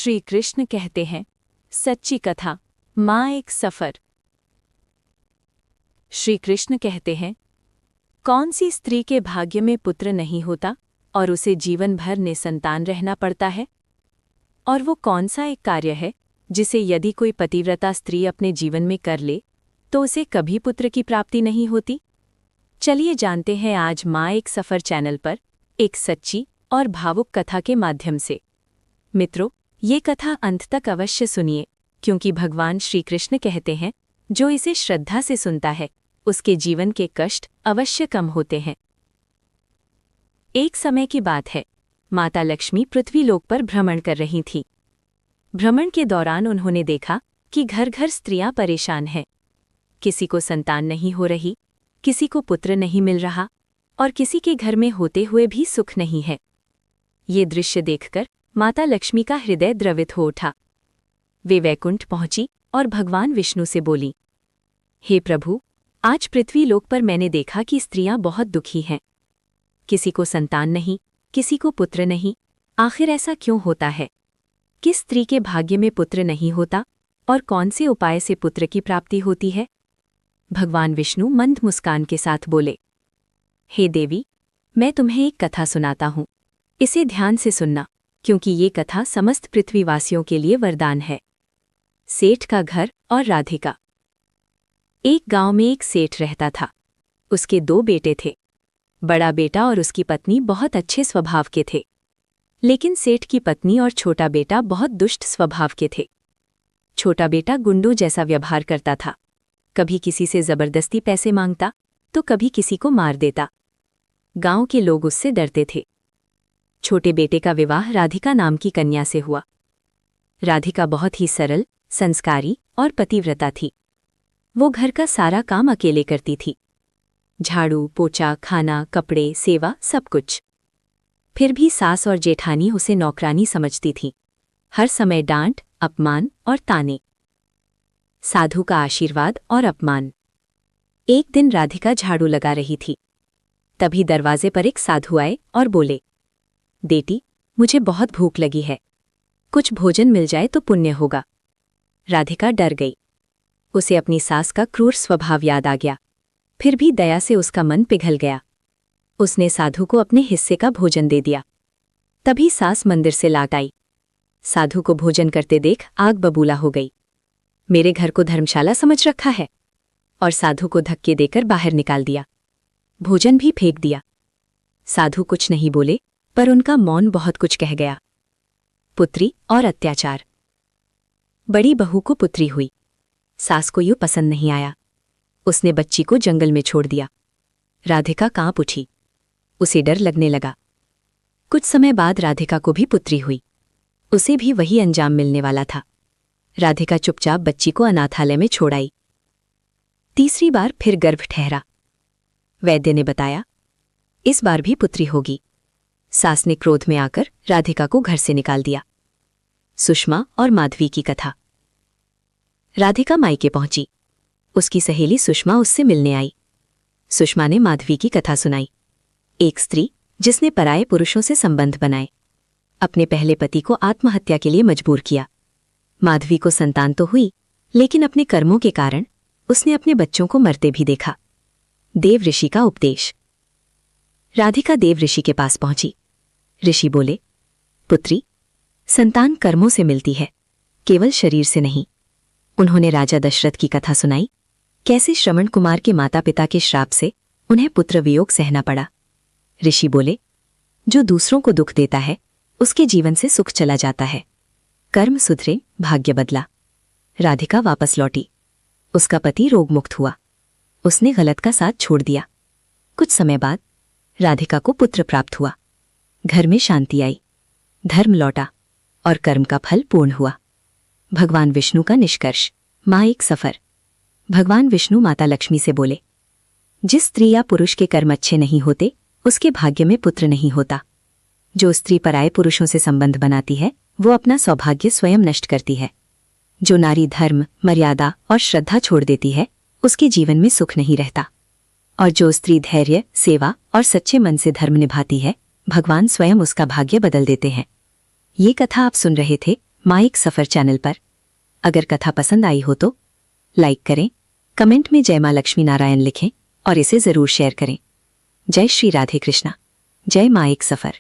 श्री कृष्ण कहते हैं, सच्ची कथा, माँ एक सफर। श्री कृष्ण कहते हैं, कौन सी स्त्री के भाग्य में पुत्र नहीं होता और उसे जीवन भर निसंतान रहना पड़ता है? और वो कौन सा एक कार्य है जिसे यदि कोई पतिव्रता स्त्री अपने जीवन में कर ले तो उसे कभी पुत्र की प्राप्ति नहीं होती? चलिए जानते हैं आज माँ एक सफर चैनल पर एक सच्ची और भावुक कथा के माध्यम से। मित्रों, ये कथा अंत तक अवश्य सुनिए, क्योंकि भगवान श्री कृष्ण कहते हैं, जो इसे श्रद्धा से सुनता है उसके जीवन के कष्ट अवश्य कम होते हैं। एक समय की बात है, माता लक्ष्मी पृथ्वीलोक पर भ्रमण कर रही थीं। भ्रमण के दौरान उन्होंने देखा कि घर घर स्त्रियां परेशान हैं। किसी को संतान नहीं हो रही, किसी को पुत्र नहीं मिल रहा और किसी के घर में होते हुए भी सुख नहीं है। ये दृश्य देखकर माता लक्ष्मी का हृदय द्रवित हो उठा। वे वैकुंठ पहुंची और भगवान विष्णु से बोली, हे प्रभु, आज पृथ्वीलोक पर मैंने देखा कि स्त्रियां बहुत दुखी हैं। किसी को संतान नहीं, किसी को पुत्र नहीं। आखिर ऐसा क्यों होता है? किस स्त्री के भाग्य में पुत्र नहीं होता और कौन से उपाय से पुत्र की प्राप्ति होती है? भगवान विष्णु मंद मुस्कान के साथ बोले, हे देवी, मैं तुम्हें एक कथा सुनाता हूँ। इसे ध्यान से सुनना, क्योंकि ये कथा समस्त पृथ्वीवासियों के लिए वरदान है। सेठ का घर और राधिका। एक गांव में एक सेठ रहता था। उसके 2 बेटे थे। बड़ा बेटा और उसकी पत्नी बहुत अच्छे स्वभाव के थे, लेकिन सेठ की पत्नी और छोटा बेटा बहुत दुष्ट स्वभाव के थे। छोटा बेटा गुंडों जैसा व्यवहार करता था। कभी किसी से जबरदस्ती पैसे मांगता तो कभी किसी को मार देता। गांव के लोग उससे डरते थे। छोटे बेटे का विवाह राधिका नाम की कन्या से हुआ। राधिका बहुत ही सरल, संस्कारी और पतिव्रता थी। वो घर का सारा काम अकेले करती थी। झाड़ू, पोछा, खाना, कपड़े, सेवा, सब कुछ। फिर भी सास और जेठानी उसे नौकरानी समझती थीं। हर समय डांट, अपमान और ताने। साधु का आशीर्वाद और अपमान। एक दिन राधिका झाड़ू लगा रही थी। तभी दरवाजे पर एक साधु आए और बोले, बेटी, मुझे बहुत भूख लगी है। कुछ भोजन मिल जाए तो पुण्य होगा। राधिका डर गई। उसे अपनी सास का क्रूर स्वभाव याद आ गया। फिर भी दया से उसका मन पिघल गया। उसने साधु को अपने हिस्से का भोजन दे दिया। तभी सास मंदिर से लौट आई। साधु को भोजन करते देख आग बबूला हो गई। मेरे घर को धर्मशाला समझ रखा है। और साधु को धक्के देकर बाहर निकाल दिया। भोजन भी फेंक दिया। साधु कुछ नहीं बोले, पर उनका मौन बहुत कुछ कह गया। पुत्री और अत्याचार। बड़ी बहू को पुत्री हुई। सास को यूं पसंद नहीं आया। उसने बच्ची को जंगल में छोड़ दिया। राधिका कांप उठी। उसे डर लगने लगा। कुछ समय बाद राधिका को भी पुत्री हुई। उसे भी वही अंजाम मिलने वाला था। राधिका चुपचाप बच्ची को अनाथालय में छोड़ आई। तीसरी बार फिर गर्भ ठहरा। वैद्य ने बताया, इस बार भी पुत्री होगी। सास ने क्रोध में आकर राधिका को घर से निकाल दिया। सुषमा और माधवी की कथा। राधिका मायके पहुंची। उसकी सहेली सुषमा उससे मिलने आई। सुषमा ने माधवी की कथा सुनाई। एक स्त्री जिसने पराये पुरुषों से संबंध बनाए, अपने पहले पति को आत्महत्या के लिए मजबूर किया। माधवी को संतान तो हुई, लेकिन अपने कर्मों के कारण उसने अपने बच्चों को मरते भी देखा। देव ऋषि का उपदेश। राधिका देव ऋषि के पास पहुंची। ऋषि बोले, पुत्री, संतान कर्मों से मिलती है, केवल शरीर से नहीं। उन्होंने राजा दशरथ की कथा सुनाई, कैसे श्रवण कुमार के माता पिता के श्राप से उन्हें पुत्र वियोग सहना पड़ा। ऋषि बोले, जो दूसरों को दुख देता है उसके जीवन से सुख चला जाता है। कर्म सुधरे, भाग्य बदला। राधिका वापस लौटी। उसका पति रोगमुक्त हुआ। उसने गलत का साथ छोड़ दिया। कुछ समय बाद राधिका को पुत्र प्राप्त हुआ। घर में शांति आई, धर्म लौटा और कर्म का फल पूर्ण हुआ। भगवान विष्णु का निष्कर्ष। माँ एक सफर। भगवान विष्णु माता लक्ष्मी से बोले, जिस स्त्री या पुरुष के कर्म अच्छे नहीं होते उसके भाग्य में पुत्र नहीं होता। जो स्त्री पराये पुरुषों से संबंध बनाती है वो अपना सौभाग्य स्वयं नष्ट करती है। जो नारी धर्म, मर्यादा और श्रद्धा छोड़ देती है उसके जीवन में सुख नहीं रहता। और जो स्त्री धैर्य, सेवा और सच्चे मन से धर्म निभाती है, भगवान स्वयं उसका भाग्य बदल देते हैं। ये कथा आप सुन रहे थे माँ एक सफ़र चैनल पर। अगर कथा पसंद आई हो तो लाइक करें, कमेंट में जय माँ लक्ष्मी नारायण लिखें और इसे ज़रूर शेयर करें। जय श्री राधे कृष्णा। जय माँ एक सफ़र।